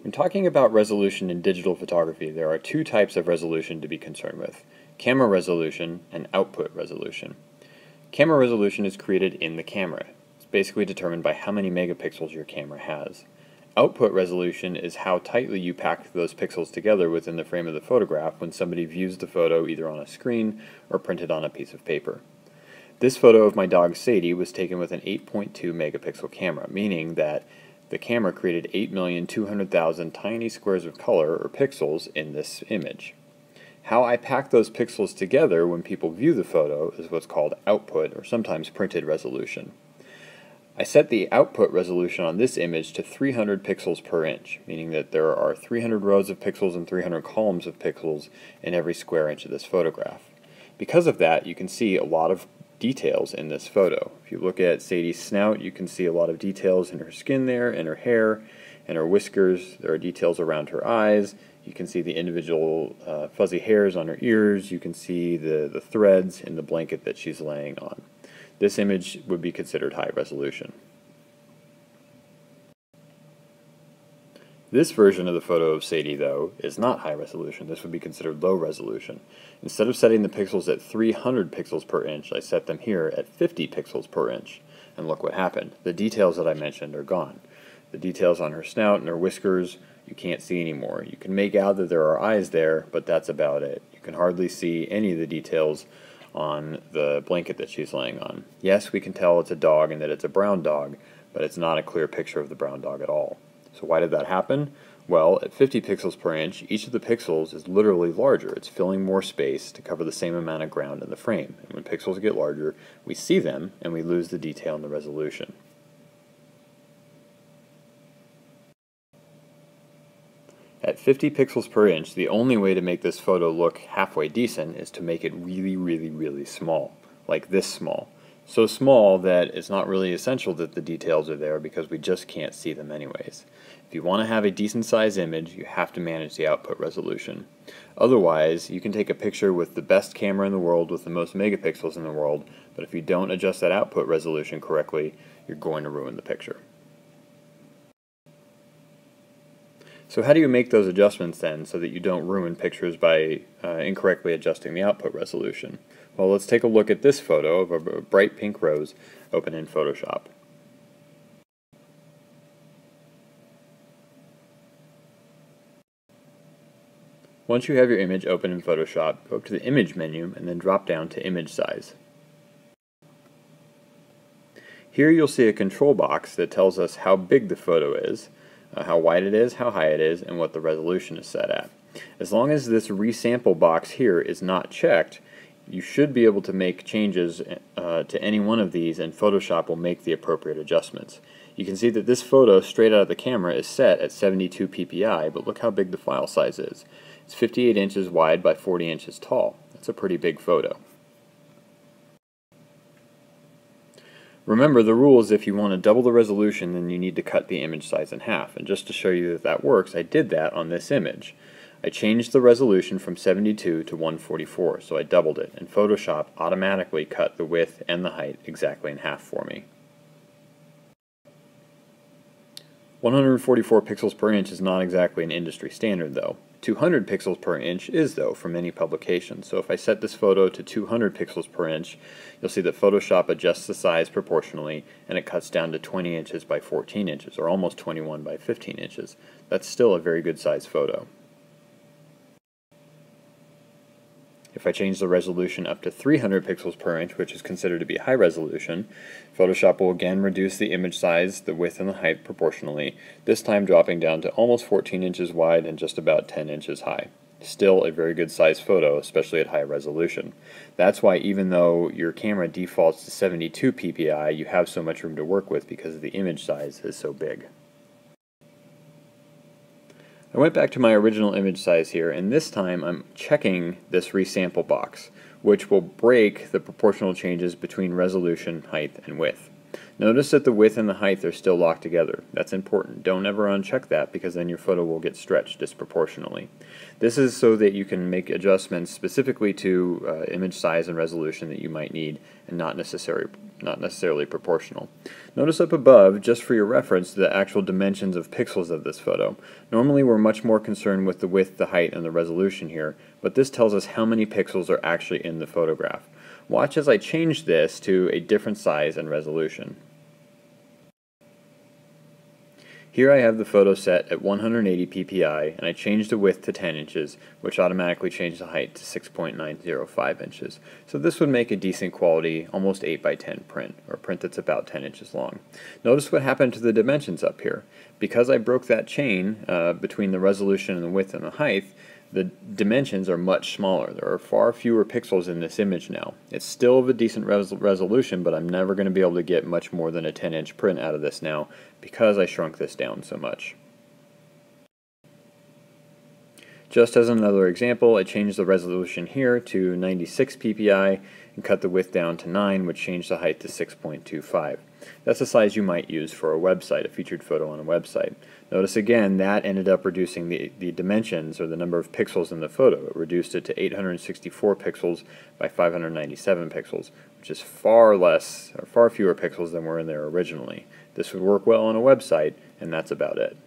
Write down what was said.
When talking about resolution in digital photography, there are two types of resolution to be concerned with: camera resolution and output resolution. Camera resolution is created in the camera. It's basically determined by how many megapixels your camera has. Output resolution is how tightly you pack those pixels together within the frame of the photograph when somebody views the photo either on a screen or printed on a piece of paper. This photo of my dog Sadie was taken with an 8.2 megapixel camera, meaning that the camera created 8,200,000 tiny squares of color, or pixels, in this image. How I pack those pixels together when people view the photo is what's called output, or sometimes printed resolution. I set the output resolution on this image to 300 pixels per inch, meaning that there are 300 rows of pixels and 300 columns of pixels in every square inch of this photograph. Because of that, you can see a lot of details in this photo. If you look at Sadie's snout, you can see a lot of details in her skin there, in her hair, and her whiskers. There are details around her eyes. You can see the individual fuzzy hairs on her ears. You can see the threads in the blanket that she's laying on. This image would be considered high resolution. This version of the photo of Sadie, though, is not high resolution. This would be considered low resolution. Instead of setting the pixels at 300 pixels per inch, I set them here at 50 pixels per inch. And look what happened. The details that I mentioned are gone. The details on her snout and her whiskers, you can't see anymore. You can make out that there are eyes there, but that's about it. You can hardly see any of the details on the blanket that she's laying on. Yes, we can tell it's a dog and that it's a brown dog, but it's not a clear picture of the brown dog at all. So why did that happen? Well, at 50 pixels per inch, each of the pixels is literally larger. It's filling more space to cover the same amount of ground in the frame. And when pixels get larger, we see them and we lose the detail and the resolution. At 50 pixels per inch, the only way to make this photo look halfway decent is to make it really, really, really small, like this small. So small that it's not really essential that the details are there because we just can't see them anyways. If you want to have a decent size image, you have to manage the output resolution. Otherwise, you can take a picture with the best camera in the world with the most megapixels in the world, but if you don't adjust that output resolution correctly, you're going to ruin the picture. So how do you make those adjustments then so that you don't ruin pictures by incorrectly adjusting the output resolution? Well, let's take a look at this photo of a bright pink rose open in Photoshop. Once you have your image open in Photoshop, go up to the Image menu and then drop down to Image Size. Here you'll see a control box that tells us how big the photo is, how wide it is, how high it is, and what the resolution is set at. As long as this resample box here is not checked, you should be able to make changes to any one of these, and Photoshop will make the appropriate adjustments. You can see that this photo straight out of the camera is set at 72 ppi, but look how big the file size is. It's 58 inches wide by 40 inches tall. That's a pretty big photo. Remember, the rule is if you want to double the resolution, then you need to cut the image size in half. And just to show you that that works, I did that on this image. I changed the resolution from 72 to 144, so I doubled it, and Photoshop automatically cut the width and the height exactly in half for me. 144 pixels per inch is not exactly an industry standard, though. 200 pixels per inch is, though, for many publications. So if I set this photo to 200 pixels per inch, you'll see that Photoshop adjusts the size proportionally, and it cuts down to 20 inches by 14 inches, or almost 21 by 15 inches. That's still a very good size photo. If I change the resolution up to 300 pixels per inch, which is considered to be high resolution, Photoshop will again reduce the image size, the width, and the height proportionally, this time dropping down to almost 14 inches wide and just about 10 inches high. Still a very good size photo, especially at high resolution. That's why even though your camera defaults to 72 ppi, you have so much room to work with because the image size is so big. I went back to my original image size here, and this time I'm checking this resample box, which will break the proportional changes between resolution, height, and width. Notice that the width and the height are still locked together. That's important. Don't ever uncheck that because then your photo will get stretched disproportionately. This is so that you can make adjustments specifically to image size and resolution that you might need and not necessarily not necessarily proportional. Notice up above, just for your reference, the actual dimensions of pixels of this photo. Normally we're much more concerned with the width, the height, and the resolution here, but this tells us how many pixels are actually in the photograph. Watch as I change this to a different size and resolution. Here I have the photo set at 180 ppi, and I changed the width to 10 inches, which automatically changed the height to 6.905 inches. So this would make a decent quality, almost 8 by 10 print, or a print that's about 10 inches long. Notice what happened to the dimensions up here. Because I broke that chain between the resolution and the width and the height, the dimensions are much smaller. There are far fewer pixels in this image now. It's still of a decent resolution, but I'm never going to be able to get much more than a 10-inch print out of this now because I shrunk this down so much. Just as another example, I changed the resolution here to 96 ppi and cut the width down to 9, which changed the height to 6.25. That's the size you might use for a website, a featured photo on a website. Notice again that ended up reducing the dimensions, or the number of pixels in the photo. It reduced it to 864 pixels by 597 pixels, which is far less, or far fewer pixels than were in there originally. This would work well on a website, and that's about it.